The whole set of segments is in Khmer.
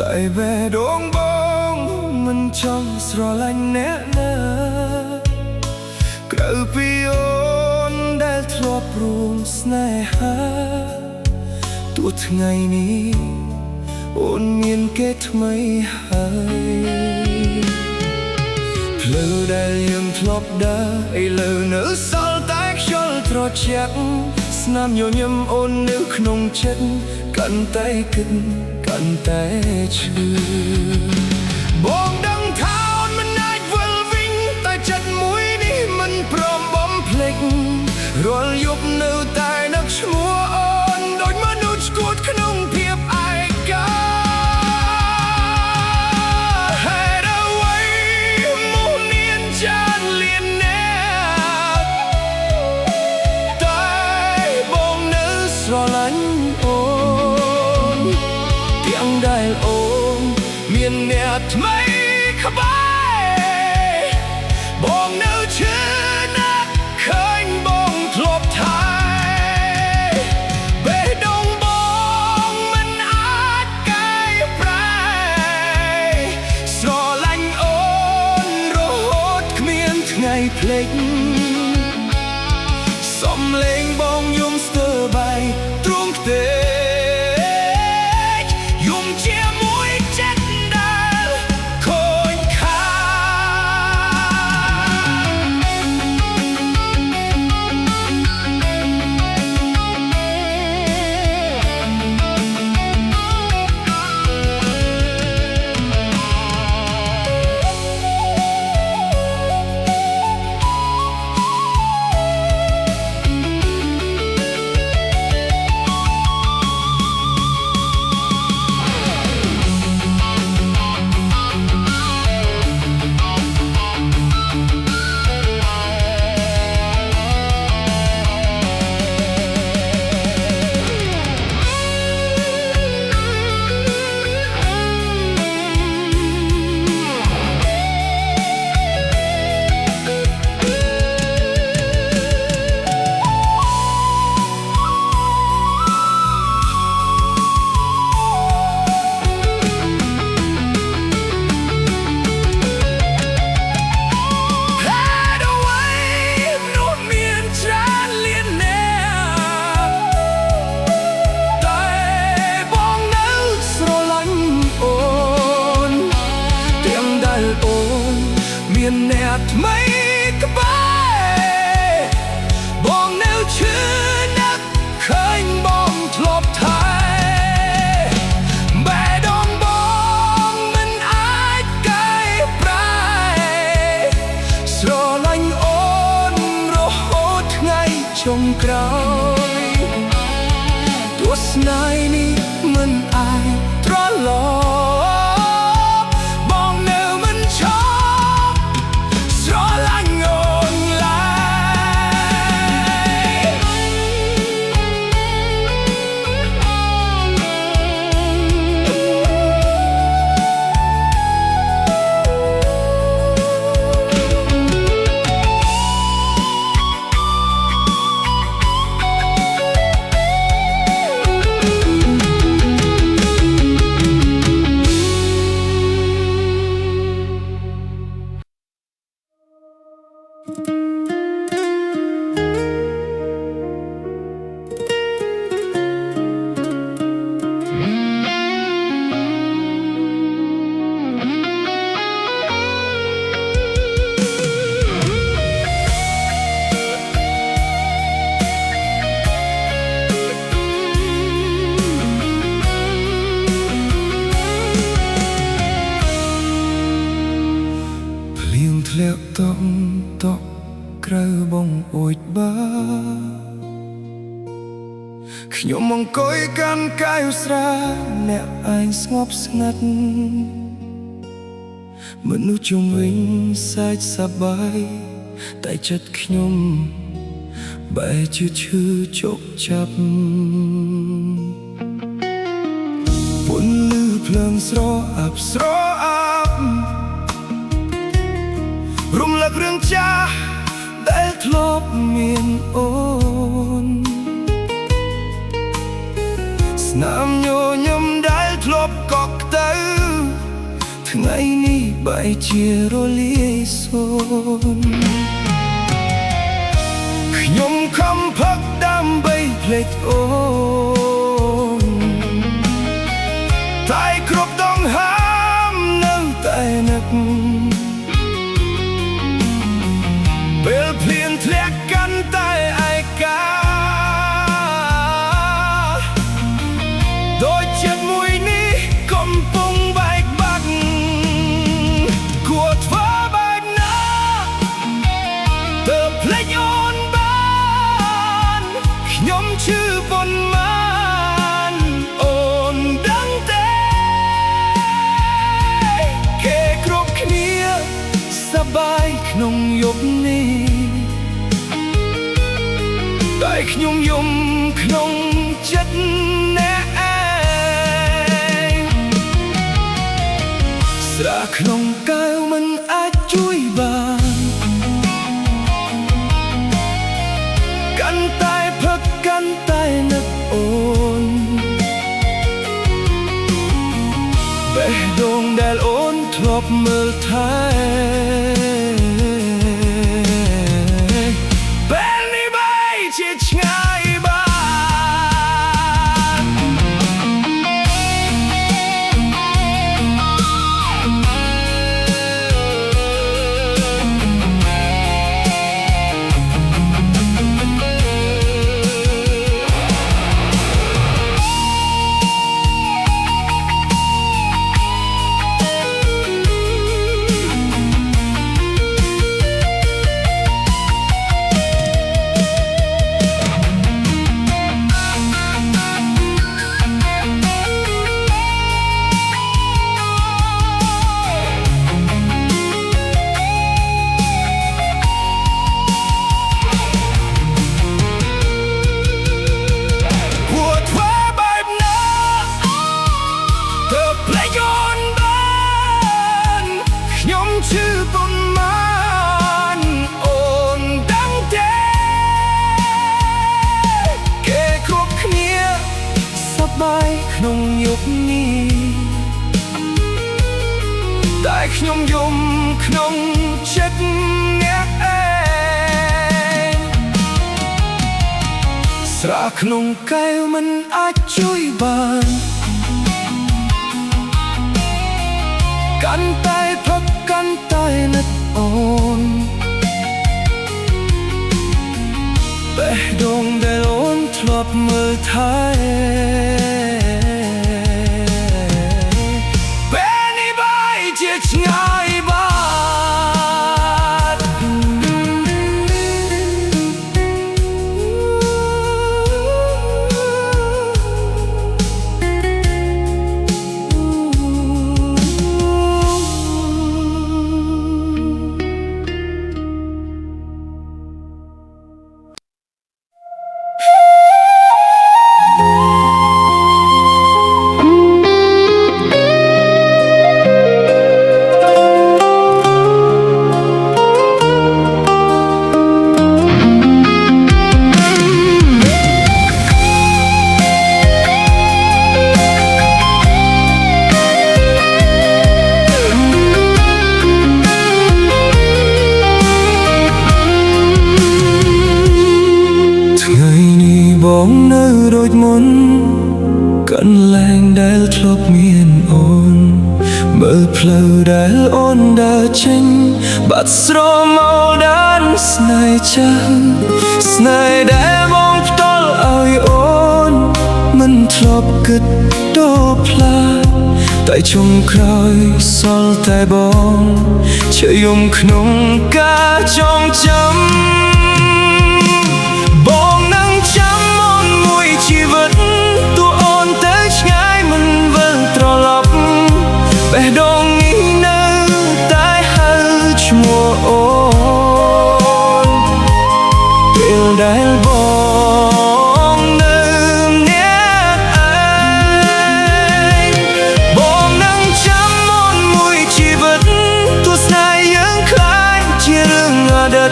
តែបេះដូងបងមិនចង់ស្រឡាញ់អ្នកណាក្រៅពីអូនដែលធ្លាប់រួមស្នេហាទោះថ្ងៃនេះអូនមានគេថ្មីហើយផ្លូវដែលយើងធ្លាប់ដើរឥឡូវនៅសល់តែខ្យល់ត្រជាក់ស្នាមញញឹមអូននៅក្នុងចិត្តកាន់តែគិតកាន់តែឈឺបងដឹងថាអូនមិនអាចវិលវិញតែចិត្តមួយនេះមិនព្រមបំភ្លេចរាល់យប់នៅតែនឹកឈ្មោះអូនដូចមនុស្សស្គួតក្នុងភាពឯកាហេតុអ្វីមុនមានចានលៀនអ្នកតែបងនៅស្រឡាញ់អូនទាំងដែលអូនមានអ្នកថ្មីក្បែរបងនៅឈឺណាស់ឃើញបងធ្លាប់ថែបេះដូងបងមិនអាចកែប្រែស្រឡាញ់អូនរហូតគ្មានថ្ងៃភ្លេចសំឡេងបងយំស្ទើរបែកទ្រង់ខ្ទេចយំជាមួយចិត្តដែលខូចខាមានអ្នកថ្មីក្បែរបងនៅឈឺណាស់ឃើញបងធ្លាប់ថែបេះដូងបងមិនអាចកែប្រែស្រឡាញ់អូនរហូតថ្ងៃចុងក្រោយទស្សនានេះមិនអាចត្រឡប់ធ្លាក់តក់ក្រៅបងអួយបាខ្ញុំអង្គុយកាន់កាយឧស្សាហ៍អ្នកឯងស្ងប់ស្ងាត់មនុស្សជុំវិញសើចសប្បាយតែចិត្តខ្ញុំបែរជាឈឺជោគចាប់ពន្លឺភ្លើងស្រអាប់រំលឹករឿងចាស់ដែលធ្លាប់មានអូនស្នាមញញឹមដែលធ្លាប់កក់ទៅ ថ្ងៃនេះបែរជារលាយសូន្យខ្ញុំខំផឹកដើម្បីភ្លេចអូនតែគ្រប់ដងហាមនៅតែនឹកពេលភ្លៀងធ្លាក់កាន់តែឯកាដូចចិត្តមួយនេះកំពុងបែកបាក់គួរធ្វើបែបណាទើបភ្លេចអូនបានខ្ញុំឈឺប៉ុន្មានអូនដឹងទេគេគ្រប់គ្នាសប្បាយក្នុងយប់នេះតែខ្ញុំយំក្នុងចិត្តអ្នកឯងស្រាក្នុងកែវមិនអាចជួយបានកាន់តែផឹកកាន់តែនឹកអូនបេះដូងដែលអូនធ្លាប់មើលថែពេលនេះបែរជាឆ្ងាយបានឈឺប៉ុន្មានអូនដឹងទេគេគ្រប់គ្នាសប្បាយក្នុងយប់នេះតែខ្ញុំយំក្នុងចិត្តអ្នកឯងស្រាក្នុងកែវមិនអាចជួយបានកាន់តែផឹកកាន់តែនឹកអូនបេះដូងដែលអូនធ្លាប់មើលថែពេលនេះបែរជាឆ្ងាយបាត់បងនៅដូចមុនកន្លែងដែលធ្លាប់មានអូនមើលផ្លូវដែលអូនដើរចេញបាត់ស្រមោលដានស្នេហ៍ចាស់ស្នេហ៍ដែលបងផ្ដល់ឲ្យអូនមិនធ្លាប់គិតដល់ផ្លាតតែចុងក្រោយសល់តែបងឈឺយំក្នុងការចងចាំបងនឹងចាំអូនមួយជីវិតទោះអូនទៅឆ្ងាយមិនវិលត្រឡប់បេះដូងនេះនៅតែហៅឈ្មោះអូនពេលដែលបងនៅម្នាក់ឯងបងនឹងចាំអូនមួយជីវិតទោះស្នេហ៍យើងខ្លាចជារឿងអតី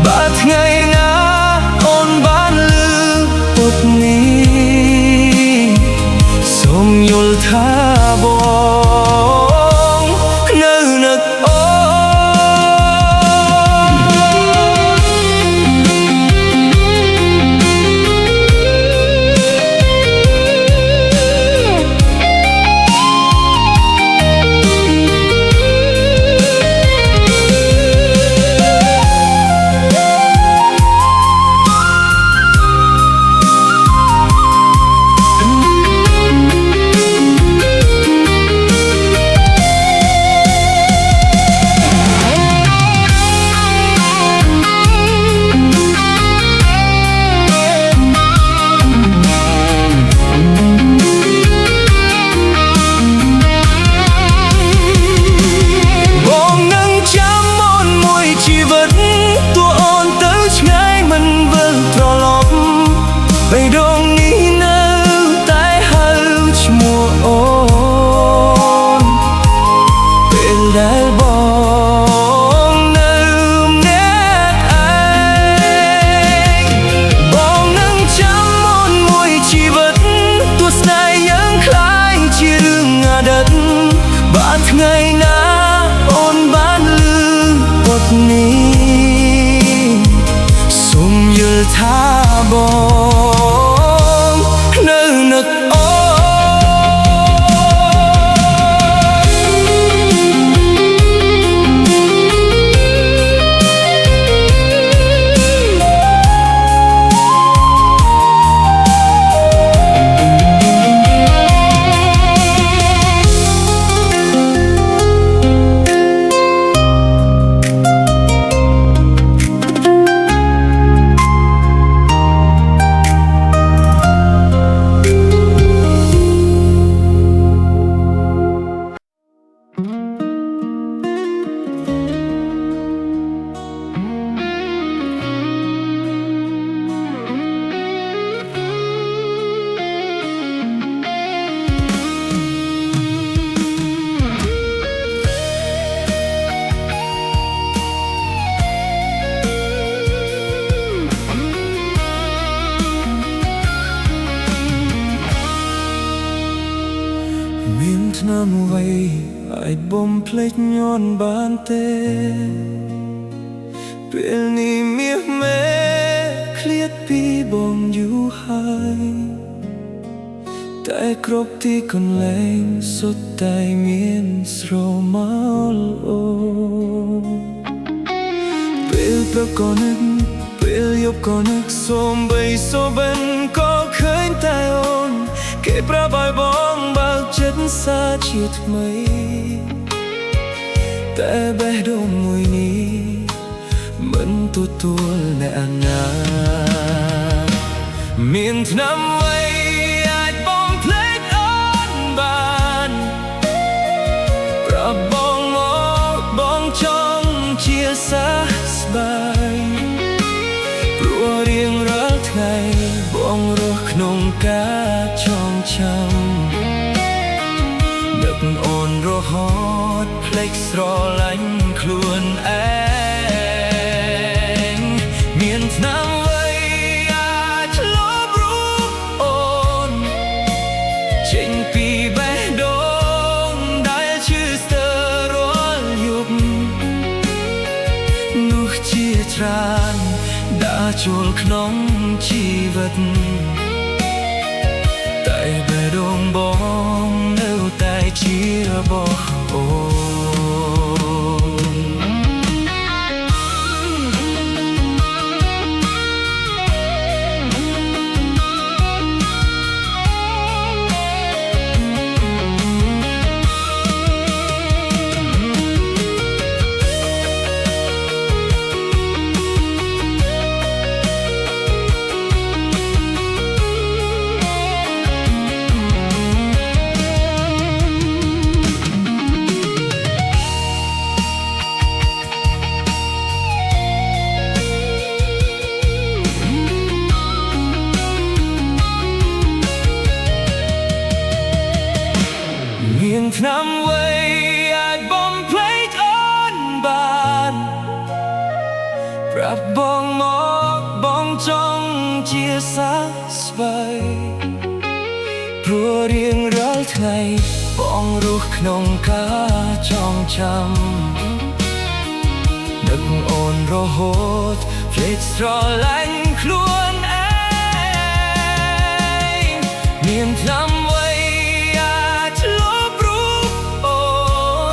ត បងនៅនឹកអូនមានឆ្នាំអ្វីអាចបំភ្លេចញ័នបានទេពេលនេះមាសមេឃ្លាតពីបងយូរហើយតែគ្រប់ទីកន្លែងសុទ្ធតែមានស្រមោលអូពេលព្រឹកក៏នឹកពេលយប់ក៏នឹកសូម្បីសូបិនក៏ឃើញតែអូនគេប្រាប់ឲ្យបងបើកចិត្តសាជាថ្មីតែបេះដូងមួយនេះមិនទទួលអ្នកណាមានឆ្នាំអ្វីអាចបងភ្លេចអូនបានប្រាប់បងមកបងចង់ជាសះស្បើយព្រោះរៀងរាល់ថ្ងៃបងរស់ក្នុងការចងចាំនឹកអូនរហូតភ្លេចស្រឡាញ់ខ្លួនឯងមានឆ្នាំអ្វីអាចលុបរូបអូនចេញពីបេះដូងដែលឈឺស្ទើររាល់យប់នោះជាច្រើនđãចូលក្នុងជីវិតតែបេះដូងបងនៅតែជារបស់អូមានឆ្នាំអ្វីអាចបំភ្លេចអូនបានប្រាប់បងមកបងចង់ជាសះស្បើយព្រោះរៀងរាល់ថ្ងៃបងរស់ក្នុងការចងចាំនឹកអូនរហូតភ្លេចស្រឡាញ់ខ្លួនឯងមានឆ្នាំអ្វីអាចលុបរូបអូ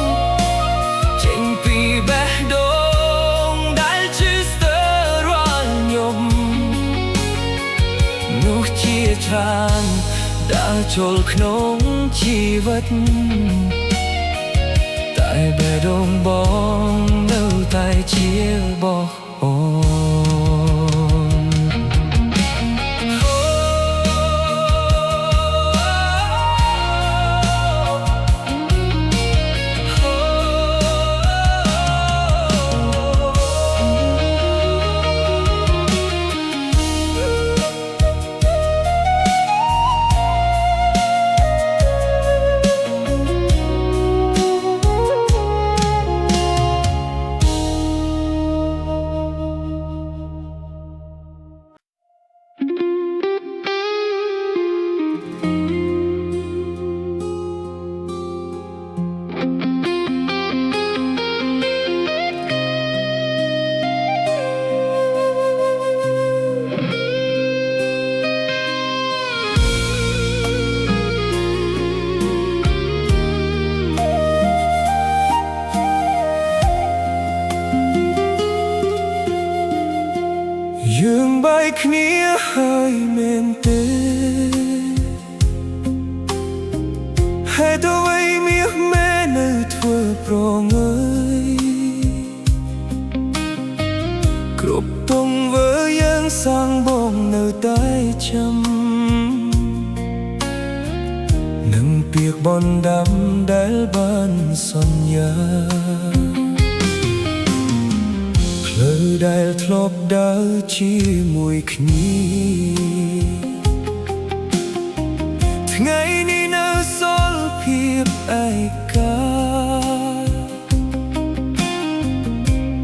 នចេញពីបេះដូងដែលឈឺស្ទើររាល់យប់នោះជាច្រើនដែលចូលក្នុងជីវិតតែបេះដូងបងនៅតែជារបស់អូន គ្នាហើយមែនទេហេតុអ្វីមាសមេនៅធ្វើប្រងើយគ្រប់ទង្វើយើងសាងបងនៅតែចាំនឹងពាក្យបនដាំដែលបានសន្យាផ្លូវដែលធ្លាប់ដើរជាមួយគ្នាថ្ងៃនេះនៅសល់ភាពឯកា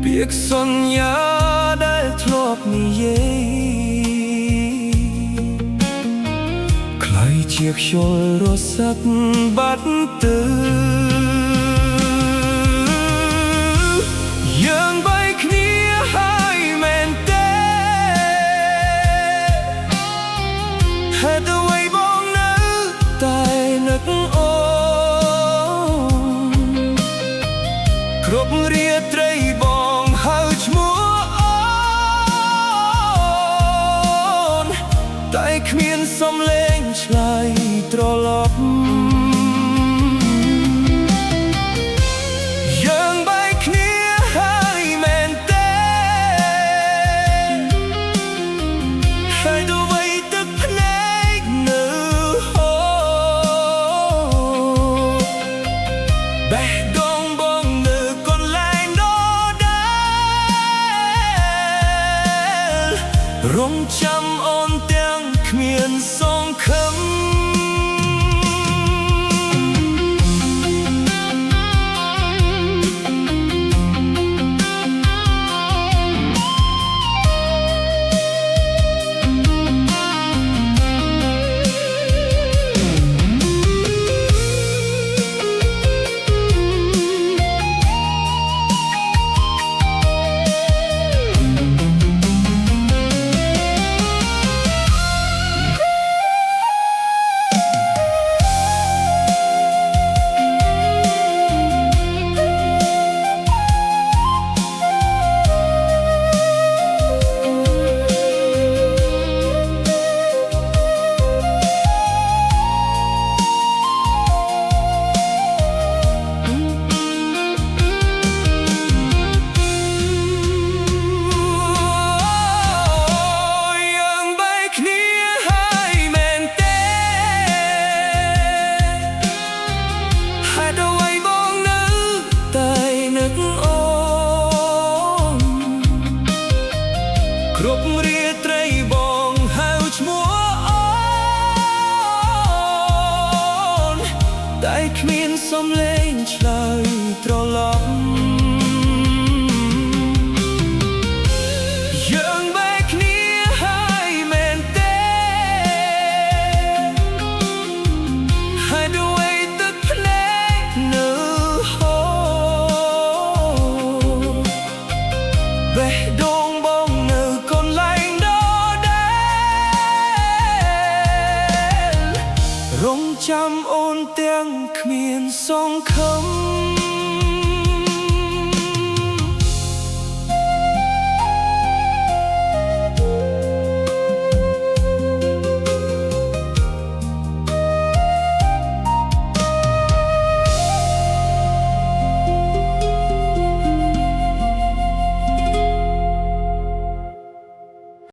ពាក្យសន្យាដែលធ្លាប់និយាយคล้ายជាខ្យល់រសាត់បាត់ទៅយើងបែកគ្នាហើយមែនទេហេតុអ្វីបងនៅតែនឹកអូនគ្រប់រាត្រីបងហៅឈ្មោះអូនតែគ្មានសំឡេងឆ្លើយត្រឡប់យើងបែកគ្នាហើយមែនទេហើយអ្វីទឹកភ្នែកនៅហូរបេះដូងបងនៅកន្លែងដដែលរងចាំអូនទាំងគ្មានសង្ឃឹមគ្រប់រាត្រីបងហៅឈ្មោះអូនតែគ្មានសំឡេងឆ្លើយត្រឡប់យើងបែកគ្នាហើយមែនទេហើយด้วยទឹកភ្នែកនៅហូរបេះដូងរងចាំអូនទាំងគ្មានសង្ឃឹម